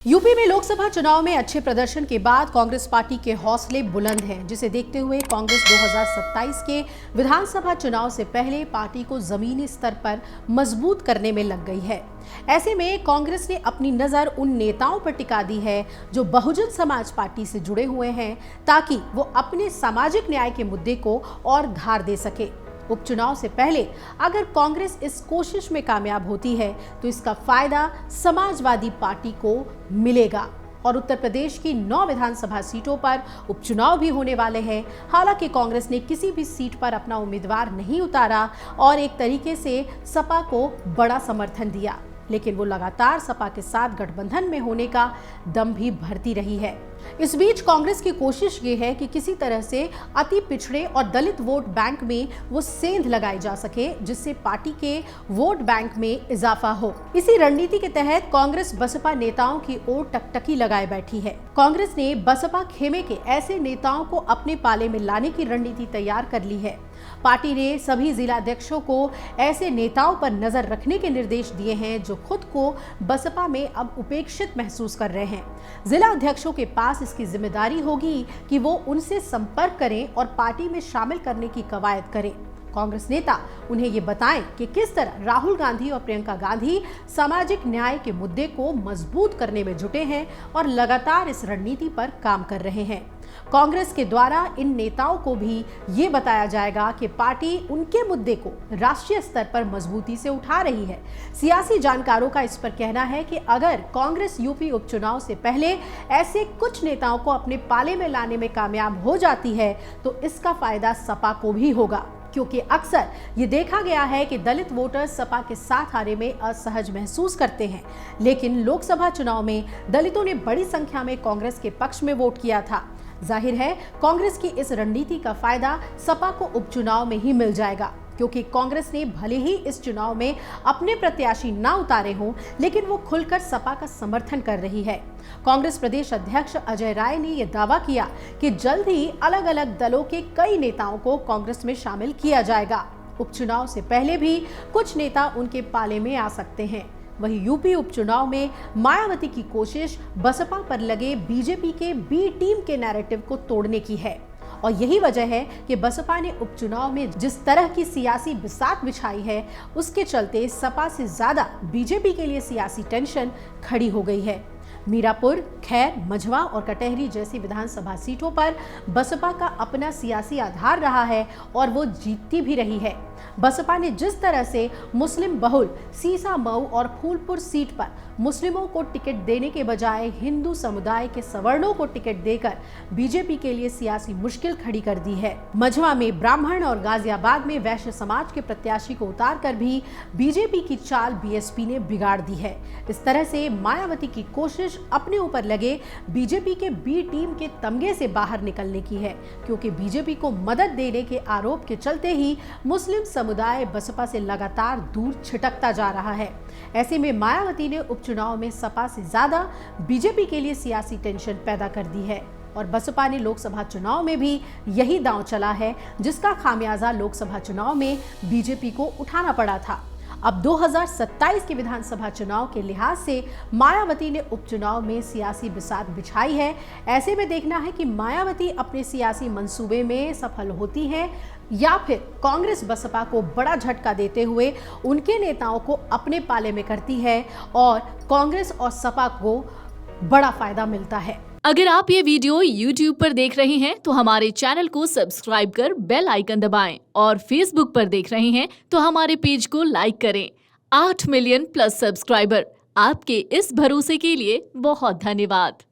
UP में लोकसभा चुनाव में अच्छे प्रदर्शन के बाद कांग्रेस पार्टी के हौसले बुलंद हैं, जिसे देखते हुए कांग्रेस 2027 के विधानसभा चुनाव से पहले पार्टी को जमीनी स्तर पर मजबूत करने में लग गई है। ऐसे में कांग्रेस ने अपनी नजर उन नेताओं पर टिका दी है जो बहुजन समाज पार्टी से जुड़े हुए हैं, ताकि वो अपने सामाजिक न्याय के मुद्दे को और धार दे सके। उपचुनाव से पहले अगर कांग्रेस इस कोशिश में कामयाब होती है तो इसका फायदा समाजवादी पार्टी को मिलेगा और उत्तर प्रदेश की 9 विधानसभा सीटों पर उपचुनाव भी होने वाले हैं। हालांकि कांग्रेस ने किसी भी सीट पर अपना उम्मीदवार नहीं उतारा और एक तरीके से सपा को बड़ा समर्थन दिया, लेकिन वो लगातार सपा के साथ गठबंधन में होने का दम भी भरती रही है। इस बीच कांग्रेस की कोशिश ये है कि किसी तरह से अति पिछड़े और दलित वोट बैंक में वो सेंध लगाई जा सके, जिससे पार्टी के वोट बैंक में इजाफा हो। इसी रणनीति के तहत कांग्रेस बसपा नेताओं की ओर टकटकी लगाए बैठी है। कांग्रेस ने बसपा खेमे के ऐसे नेताओं को अपने पाले में लाने की रणनीति तैयार कर ली है। पार्टी ने सभी जिलाध्यक्षों को ऐसे नेताओं पर नजर रखने के निर्देश दिए हैं जो खुद को बसपा में अब उपेक्षित महसूस कर रहे हैं। जिला अध्यक्षों के पास इसकी जिम्मेदारी होगी कि वो उनसे संपर्क करें और पार्टी में शामिल करने की कवायद करें। कांग्रेस नेता उन्हें ये बताएं कि किस तरह राहुल गांधी और प्रियंका गांधी सामाजिक न्याय के मुद्दे को मजबूत करने में जुटे हैं और लगातार इस रणनीति पर काम कर रहे हैं। कांग्रेस के द्वारा इन नेताओं को भी ये बताया जाएगा कि पार्टी उनके मुद्दे को राष्ट्रीय स्तर पर मजबूती से उठा रही है। सियासी जानकारों का इस पर कहना है कि अगर कांग्रेस यूपी उपचुनाव से पहले ऐसे कुछ नेताओं को अपने पाले में लाने में कामयाब हो जाती है तो इसका फायदा सपा को भी होगा, क्योंकि अक्सर ये देखा गया है कि दलित वोटर सपा के साथ आने में असहज महसूस करते हैं, लेकिन लोकसभा चुनाव में दलितों ने बड़ी संख्या में कांग्रेस के पक्ष में वोट किया था। जाहिर है कांग्रेस की इस रणनीति का फायदा सपा को उपचुनाव में ही मिल जाएगा, क्योंकि कांग्रेस ने भले ही इस चुनाव में अपने प्रत्याशी ना उतारे हों, लेकिन वो खुलकर सपा का समर्थन कर रही है। कांग्रेस प्रदेश अध्यक्ष अजय राय ने यह दावा किया कि जल्द ही अलग अलग दलों के कई नेताओं को कांग्रेस में शामिल किया जाएगा। उपचुनाव से पहले भी कुछ नेता उनके पाले में आ सकते हैं। वहीं यूपी उपचुनाव में मायावती की कोशिश बसपा पर लगे बीजेपी के बी टीम के नैरेटिव को तोड़ने की है और यही वजह है कि बसपा ने उपचुनाव में जिस तरह की सियासी बिसात बिछाई है, उसके चलते सपा से ज्यादा बीजेपी के लिए सियासी टेंशन खड़ी हो गई है। मीरापुर, खैर, मझवा और कटहरी जैसी विधानसभा सीटों पर बसपा का अपना सियासी आधार रहा है और वो जीतती भी रही है। बसपा ने जिस तरह से मुस्लिम बहुल सीसा मऊ और फूलपुर सीट पर मुस्लिमों को टिकट देने के बजाय हिंदू समुदाय के सवर्णों को टिकट देकर बीजेपी के लिए सियासी मुश्किल खड़ी कर दी है। मझवा में ब्राह्मण और गाजियाबाद में वैश्य समाज के प्रत्याशी को उतार कर भी बीजेपी की चाल बीएसपी ने बिगाड़ दी है। इस तरह से मायावती की कोशिश अपने ऊपर लगे बीजेपी के बी टीम के तमगे से बाहर निकलने की है, क्योंकि बीजेपी को मदद देने के आरोप के चलते ही मुस्लिम समुदाय बसपा से लगातार दूर छिटकता जा रहा है। ऐसे में मायावती ने उपचुनाव में सपा से ज्यादा बीजेपी के लिए सियासी टेंशन पैदा कर दी है और बसपा ने लोकसभा चुनाव में भी यही दांव चला है, जिसका खामियाजा लोकसभा चुनाव में बीजेपी को उठाना पड़ा था। अब 2027 के विधानसभा चुनाव के लिहाज से मायावती ने उपचुनाव में सियासी बिसात बिछाई है। ऐसे में देखना है कि मायावती अपने सियासी मंसूबे में सफल होती हैं या फिर कांग्रेस बसपा को बड़ा झटका देते हुए उनके नेताओं को अपने पाले में करती है और कांग्रेस और सपा को बड़ा फायदा मिलता है। अगर आप ये वीडियो YouTube पर देख रहे हैं तो हमारे चैनल को सब्सक्राइब कर बेल आइकन दबाएं और Facebook पर देख रहे हैं तो हमारे पेज को लाइक करें। 8 मिलियन प्लस सब्सक्राइबर, आपके इस भरोसे के लिए बहुत धन्यवाद।